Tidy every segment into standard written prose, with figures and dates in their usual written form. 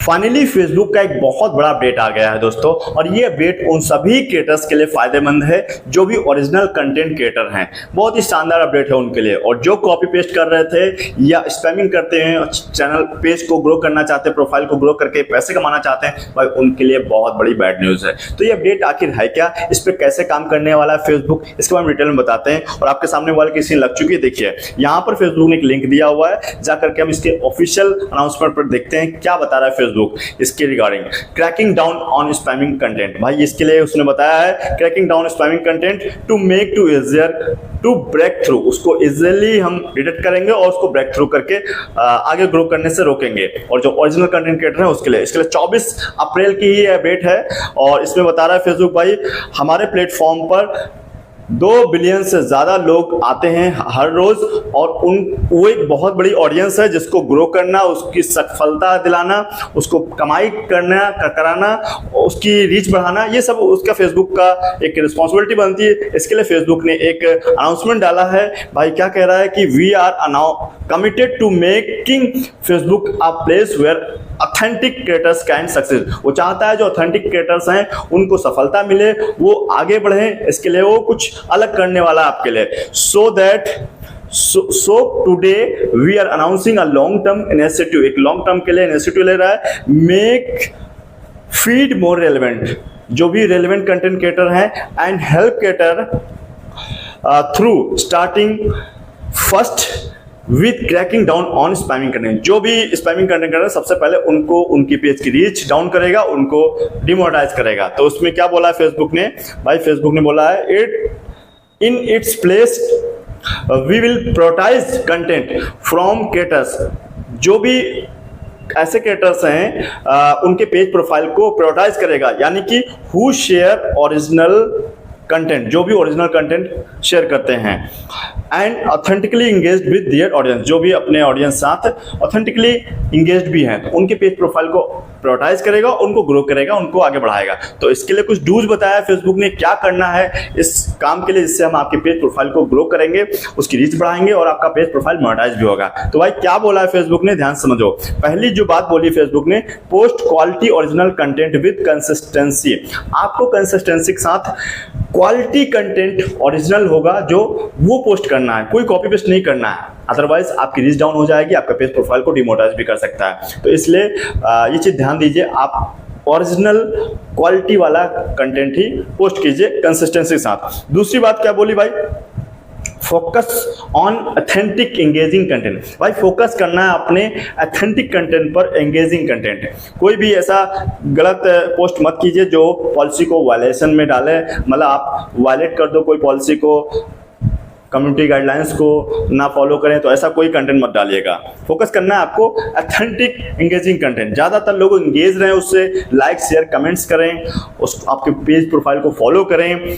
Finally Facebook का एक बहुत बड़ा अपडेट आ गया है दोस्तों, और ये अपडेट उन सभी क्रिएटर्स के लिए फायदेमंद है जो भी ओरिजिनल कंटेंट क्रिएटर हैं। बहुत ही शानदार अपडेट है उनके लिए। और जो कॉपी पेस्ट कर रहे थे या स्पैमिंग करते हैं, चैनल पेज को ग्रो करना चाहते हैं, प्रोफाइल को ग्रो करके पैसे कमाना चाहते हैं, भाई उनके लिए बहुत बड़ी बैड न्यूज है। तो ये अपडेट आखिर है क्या, इस पर कैसे काम करने वाला है फेसबुक, इसके बारे में डिटेल में बताते हैं। और आपके सामने वाले की स्क्रीन लग चुकी है, देखिए यहाँ पर फेसबुक ने एक लिंक दिया हुआ है, जाकर के हम इसके ऑफिशियल अनाउंसमेंट पर देखते हैं क्या बता रहा है फेसबुक इसके regarding. Cracking down on spamming content, भाई इसके लिए उसने बताया है cracking down spamming content to make to easier to break through. उसको इजिली हम डिटेक्ट करेंगे और उसको ब्रेक थ्रू करके आगे ग्रो करने से रोकेंगे। और जो ओरिजिनल कंटेंट क्रिएटर है उसके लिए, इसके लिए 24 अप्रैल की ही अपडेट है। और इसमें बता रहा है फेसबुक भाई हमारे प्लेटफॉर्म पर 2 बिलियन से ज्यादा लोग आते हैं हर रोज, और वो एक बहुत बड़ी ऑडियंस है जिसको ग्रो करना, उसकी सफलता दिलाना, उसको कमाई कराना, उसकी रीच बढ़ाना, ये सब उसका फेसबुक का एक रिस्पॉन्सिबिलिटी बनती है। इसके लिए फेसबुक ने एक अनाउंसमेंट डाला है। भाई क्या कह रहा है कि we are now committed to making Facebook a place where authentic creators can success. वो चाहता है जो ऑथेंटिक क्रिएटर्स हैं उनको सफलता मिले, वो आगे बढ़ें। इसके लिए वो कुछ अलग करने वाला है आपके लिए। So today we are announcing a long term initiative, एक लॉन्ग टर्म के लिए इनिशिएटिव ले रहा है। मेक फीड मोर रेलेवेंट, जो भी रेलेवेंट कंटेंट क्रिएटर हैं, and help creator through starting first with cracking down on spamming content. जो भी स्पैमिंग कंटेंट कर रहे हैं सबसे पहले उनको उनकी पेज की रीच डाउन करेगा, उनको डिमोनेटाइज करेगा। तो उसमें क्या बोला है फेसबुक ने, भाई फेसबुक ने बोला है in its place we will prioritise content from creators. जो भी ऐसे क्रिएटर्स हैं उनके पेज प्रोफाइल को प्रायोरिटाइज करेगा, यानी कि हु शेयर ओरिजिनल कंटेंट, जो भी ओरिजिनल कंटेंट शेयर करते हैं, and authentically engaged with their audience, जो भी अपने ऑडियंस साथ ऑथेंटिकली इंगेज्ड भी हैं, तो उनके पेज प्रोफाइल को प्रायोरिटाइज करेगा, उनको ग्रो करेगा, उनको आगे बढ़ाएगा। तो इसके लिए कुछ डूज बताया फेसबुक ने क्या करना है इस काम के लिए, जिससे हम आपके पेज प्रोफाइल को ग्रो करेंगे, उसकी रीच बढ़ाएंगे और आपका पेज प्रोफाइल मोनेटाइज भी होगा। तो भाई क्या बोला है फेसबुक ने, ध्यान समझो। पहली जो बात बोली फेसबुक ने, post quality original content with consistency. आपको कंसिस्टेंसी के साथ क्वालिटी कंटेंट ओरिजिनल होगा जो वो पोस्ट करना है, कोई कॉपी पेस्ट नहीं करना है, अदरवाइज आपकी रीच डाउन हो जाएगी, आपका पेज प्रोफाइल को डिमोनेटाइज भी कर सकता है। तो इसलिए ये चीज ध्यान दीजिए, आप ओरिजिनल क्वालिटी वाला कंटेंट ही पोस्ट कीजिए कंसिस्टेंसी के साथ। दूसरी बात क्या बोली भाई, focus on authentic engaging content. भाई फोकस करना है अपने ऑथेंटिक कंटेंट पर, एंगेजिंग कंटेंट। कोई भी ऐसा गलत पोस्ट मत कीजिए जो पॉलिसी को वायलेशन में डाले, मतलब आप वायलेट कर दो कोई पॉलिसी को, कम्युनिटी गाइडलाइंस को ना फॉलो करें, तो ऐसा कोई कंटेंट मत डालिएगा। फोकस करना है आपको ऑथेंटिक एंगेजिंग कंटेंट, ज़्यादातर लोग एंगेज रहें उससे, लाइक शेयर कमेंट्स करें, उस आपके पेज प्रोफाइल को फॉलो करें,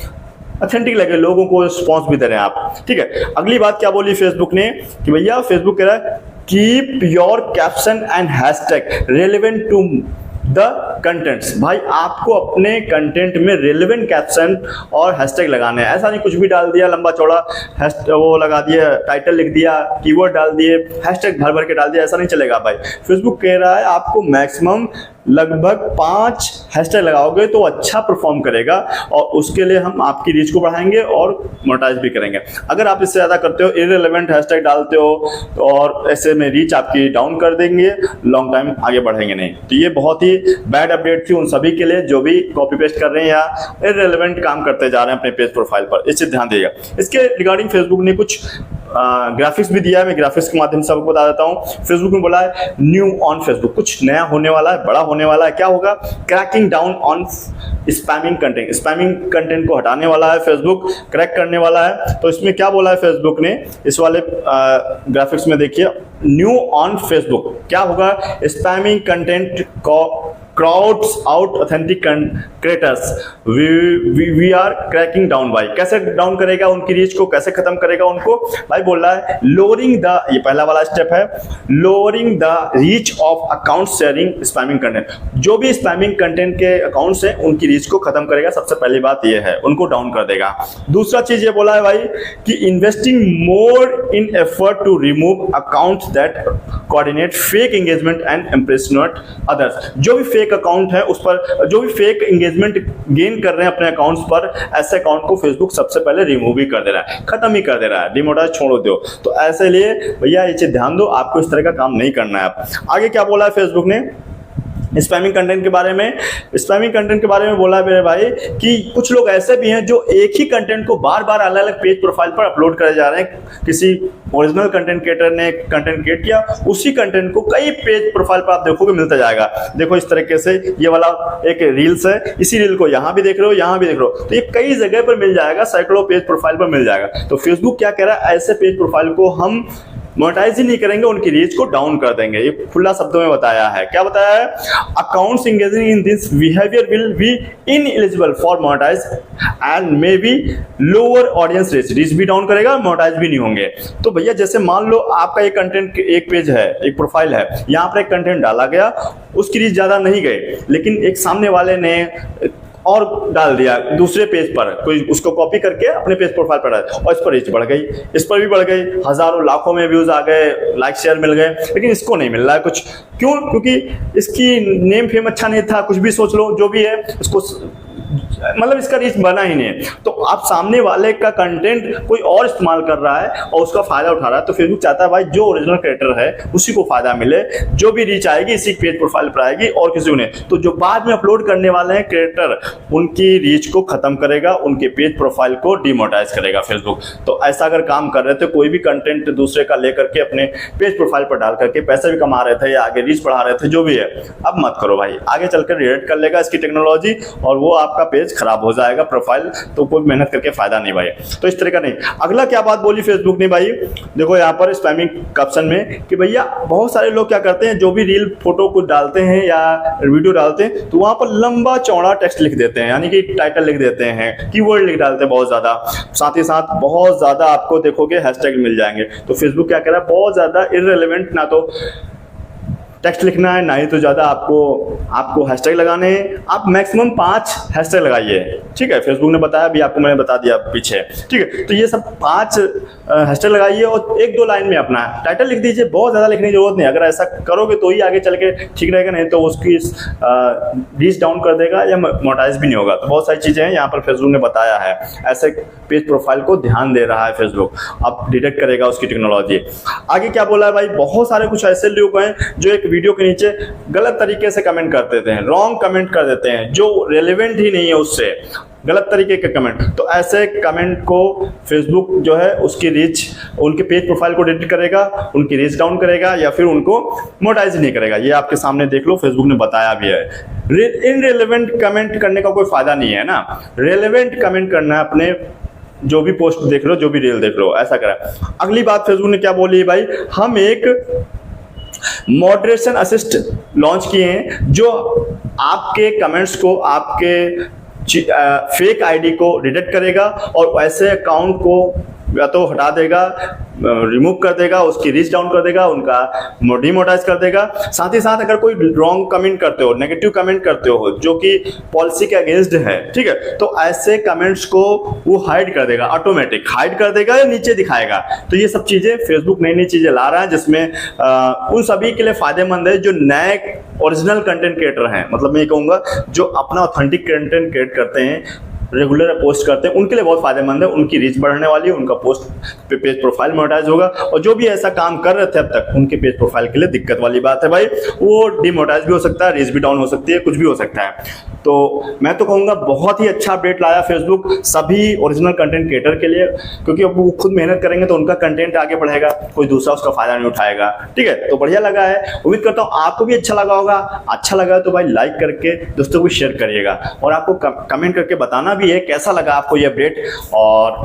ऑथेंटिक लगे, लोगों को रिस्पॉन्स भी दे रहे हैं आप, ठीक है। अगली बात क्या बोली फेसबुक ने कि भैया फेसबुक कह रहा है keep your caption and hashtag relevant to the contents. भाई आपको अपने कंटेंट में रेलेवेंट कैप्शन और हैशटैग लगाने हैं। ऐसा नहीं कुछ भी डाल दिया लंबा चौड़ा, वो लगा दिया, टाइटल लिख दिया, कीवर्ड डाल दिए, हैशटैग भर भर के डाल दिया, ऐसा नहीं चलेगा भाई। फेसबुक कह रहा है आपको मैक्सिमम लगभग 5 हैशटैग लगाओगे तो अच्छा परफॉर्म करेगा, और उसके लिए हम आपकी रीच को बढ़ाएंगे और मोनेटाइज भी करेंगे। अगर आप इससे ज़्यादा करते हो, इररिलेवेंट हैशटैग डालते हो, और ऐसे में रीच आपकी डाउन कर देंगे, लॉन्ग टाइम आगे बढ़ेंगे नहीं। तो ये बहुत ही बैड अपडेट थी उन सभी के लिए जो भी कॉपी पेस्ट कर रहे हैं या इररिलेवेंट काम करते जा रहे हैं अपने पेज प्रोफाइल पर। इससे ध्यान दीजिएगा। इसके रिगार्डिंग फेसबुक ने कुछ ग्राफिक्स भी दिया है, मैं ग्राफिक्स के माध्यम से आपको बता देता हूँ। फेसबुक ने बोला है न्यू ऑन फेसबुक, कुछ नया होने वाला है, बड़ा होने वाला है। क्या होगा, cracking down on spamming content. Spamming content को हटाने वाला है फेसबुक, क्रैक करने वाला है। तो इसमें क्या बोला है फेसबुक ने, इस वाले ग्राफिक्स में देखिए, न्यू ऑन फेसबुक क्या होगा, स्पैमिंग कंटेंट को crowds out authentic creators. We are cracking down by. कैसे डाउन करेगा उनकी रीच को, कैसे खत्म करेगा उनको? भाई बोल रहा है lowering the, ये पहला वाला स्टेप है, lowering the reach of account sharing spamming content. जो भी स्पैमिंग कंटेंट के अकाउंट्स हैं उनकी रीच को खत्म करेगा, सबसे पहली बात ये है, उनको डाउन कर देगा। दूसरा चीज ये बोला है भाई कि investing more in effort to remove accounts that coordinate fake engagement and impersonate others. जो भी फेक अकाउंट है उस पर, जो भी फेक एंगेजमेंट गेन कर रहे हैं अपने अकाउंट्स पर, ऐसे अकाउंट को फेसबुक सबसे पहले रिमूव ही कर दे रहा है, खत्म ही कर दे रहा है, डिमोनेटाइज छोड़ दो। तो ऐसे लिए भैया ये चीज ध्यान दो, आपको इस तरह का काम नहीं करना है। आगे क्या बोला है फेसबुक ने स्पैमिंग कंटेंट के बारे में? स्पैमिंग कंटेंट के बारे में बोला मेरे भाई कि कुछ लोग ऐसे भी हैं जो एक ही कंटेंट को बार बार अलग अलग पेज प्रोफाइल पर अपलोड करे जा रहे हैं। किसी ओरिजिनल कंटेंट क्रिएटर ने कंटेंट क्रिएट किया, उसी कंटेंट को कई पेज प्रोफाइल पर आप देखोगे मिलता जाएगा। देखो इस तरीके से ये वाला एक रील्स है, इसी रील को यहाँ भी देख रहे हो, यहाँ भी देख रहे हो, तो ये कई जगह पर मिल जाएगा, सैकड़ों पेज प्रोफाइल पर मिल जाएगा। तो फेसबुक क्या कह रहा है, ऐसे पेज प्रोफाइल को हम मोनेटाइज ही नहीं करेंगे, उनकी रीच को डाउन कर देंगे। ये खुला शब्दों में बताया है। क्या बताया है? Accounts engaging in this behaviour will be ineligible for monetise and may be lower audience reach. Reach भी डाउन करेगा, मोनेटाइज भी नहीं होंगे। तो भैया जैसे मान लो आपका एक कंटेंट, एक पेज है, एक प्रोफाइल है, यहाँ पर एक कंटेंट डाला गया, उसकी रीच ज्यादा नहीं गई, लेकिन एक सामने वाले ने और डाल दिया दूसरे पेज पर, कोई उसको कॉपी करके अपने पेज प्रोफाइल पर डाल, और इस पर रीच बढ़ गई, इस पर भी बढ़ गई, हजारों लाखों में व्यूज आ गए, लाइक शेयर मिल गए, लेकिन इसको नहीं मिल रहा है कुछ। क्यों? क्योंकि इसकी नेम फेम अच्छा नहीं था, कुछ भी सोच लो, जो भी है उसको, मतलब इसका रीच बना ही नहीं। तो आप सामने वाले का कंटेंट कोई और इस्तेमाल कर रहा है और उसका फायदा उठा रहा है, तो फेसबुक चाहता है भाई जो ओरिजिनल क्रिएटर है उसी को फायदा मिले, जो भी रीच आएगी इसी पेज प्रोफाइल पर आएगी और किसी को नहीं। तो जो बाद में अपलोड करने वाले हैं क्रिएटर, उनकी रीच को खत्म करेगा, उनके पेज प्रोफाइल को डिमोनेटाइज करेगा फेसबुक। तो ऐसा अगर काम कर रहे थे, कोई भी कंटेंट दूसरे का लेकर के अपने पेज प्रोफाइल पर डाल करके पैसे भी कमा रहे थे या आगे रीच बढ़ा रहे थे, जो भी है, अब मत करो भाई, आगे चलकर रिएक्ट कर लेगा इसकी टेक्नोलॉजी और वो आपका पेज खराब हो जाएगा प्रोफाइल, तो कोई मेहनत करके फायदा नहीं भाई। तो इस तरह का नहीं। अगला क्या बात बोली फेसबुक ने भाई, देखो यहाँ पर स्पैमिंग कैप्शन में कि भैया बहुत सारे लोग क्या करते हैं, जो भी रील फोटो कुछ डालते हैं या वीडियो डालते हैं तो वहां पर लंबा चौड़ा टेक्स्ट लिख देते हैं, यानी कि टाइटल लिख देते हैं, कीवर्ड लिख डालते हैं बहुत ज्यादा, साथ ही साथ बहुत ज्यादा आपको देखोगे हैशटैग मिल जाएंगे। तो फेसबुक क्या कह रहा है, बहुत ज्यादा इररिलेवेंट ना तो टेक्स्ट लिखना है, ना ही तो ज्यादा आपको हैशटैग लगाने हैं। आप मैक्सिमम 5 हैशटैग लगाइए, ठीक है, फेसबुक ने बताया, अभी आपको मैंने बता दिया पीछे, ठीक है। तो ये सब 5 हैशटैग लगाइए और 1-2 लाइन में अपना टाइटल लिख दीजिए, बहुत ज्यादा लिखने की जरूरत नहीं। अगर ऐसा करोगे तो ही आगे चल के ठीक रहेगा, नहीं तो उसकी रीच डाउन कर देगा या मोनेटाइज भी नहीं होगा। तो बहुत सारी चीजें हैं यहाँ पर फेसबुक ने बताया है। ऐसे पेज प्रोफाइल को ध्यान दे रहा है फेसबुक, अब डिटेक्ट करेगा उसकी टेक्नोलॉजी। आगे क्या बोला है भाई, बहुत सारे कुछ ऐसे लोग हैं जो एक वीडियो के नीचे गलत तरीके से कमेंट कर देते हैं, रॉन्ग कमेंट कर देते हैं, जो रेलेवेंट ही नहीं है, उससे गलत तरीके के कमेंट। तो ऐसे कमेंट को फेसबुक जो है उसकी रीच, उनके पेज प्रोफाइल को डिलीट करेगा, उनकी रीच डाउन करेगा या फिर उनको मोनेटाइज नहीं करेगा। ये आपके सामने देख लो, फेसबुक ने बताया भी है। इनरेलेवेंट कमेंट करने का कोई फायदा नहीं है ना, रेलेवेंट कमेंट करना है अपने जो भी पोस्ट देख लो, जो भी रील देख लो, ऐसा करा। अगली बात फेसबुक ने क्या बोली है भाई, हम एक मॉडरेशन असिस्ट लॉन्च किए हैं जो आपके कमेंट्स को, आपके फेक आईडी को डिटेक्ट करेगा और ऐसे अकाउंट को या तो हटा देगा, रिमूव कर देगा, उसकी रीच डाउन कर देगा, उनका डिमोनेटाइज कर देगा। साथ ही साथ अगर कोई रॉन्ग कमेंट करते हो, नेगेटिव कमेंट करते हो जो कि पॉलिसी के अगेंस्ट है, ठीक है, तो ऐसे कमेंट्स को वो हाइड कर देगा, ऑटोमेटिक हाइड कर देगा या नीचे दिखाएगा। तो ये सब चीजें फेसबुक नई नई चीजें ला रहा है, जिसमें उन सभी के लिए फायदेमंद है जो नए ओरिजिनल कंटेंट क्रिएटर हैं, मतलब मैं ये कहूंगा जो अपना ऑथेंटिक कंटेंट क्रिएट करते हैं, रेगुलर पोस्ट करते हैं, उनके लिए बहुत फायदेमंद है। उनकी रीच बढ़ने वाली है, उनका पोस्ट पे पेज प्रोफाइल मोनेटाइज होगा, और जो भी ऐसा काम कर रहे थे अब तक उनके पेज प्रोफाइल के लिए दिक्कत वाली बात है भाई, वो डिमोनेटाइज भी हो सकता है, रीच भी डाउन हो सकती है, कुछ भी हो सकता है। तो मैं तो कहूँगा बहुत ही अच्छा अपडेट लाया फेसबुक सभी ओरिजिनल कंटेंट क्रिएटर के लिए, क्योंकि अब वो खुद मेहनत करेंगे तो उनका कंटेंट आगे बढ़ेगा, कोई दूसरा उसका फायदा नहीं उठाएगा। ठीक है, तो बढ़िया लगा है, उम्मीद करता हूँ आपको भी अच्छा लगा होगा। अच्छा लगा तो भाई लाइक करके दोस्तों को शेयर करिएगा, और आपको कमेंट करके बताना भी है कैसा लगा आपको ये अपडेट, और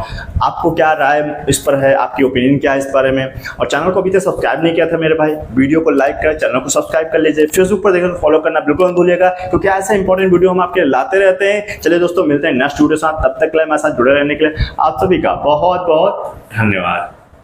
आपको क्या राय इस पर है, आपकी ओपिनियन क्या है इस बारे में। और चैनल को अभी तक सब्सक्राइब नहीं किया था मेरे भाई, वीडियो को लाइक कर चैनल को सब्सक्राइब कर लीजिए। फेसबुक पर देखकर फॉलो करना बिल्कुल मत भूलिएगा, क्योंकि ऐसा इंपॉर्टेंट वीडियो हम आपके लाते रहते हैं। चलिए दोस्तों, मिलते हैं नेक्स्ट वीडियो के साथ, तब तक के लिए हमारे साथ जुड़े रहने के लिए आप सभी का बहुत बहुत धन्यवाद।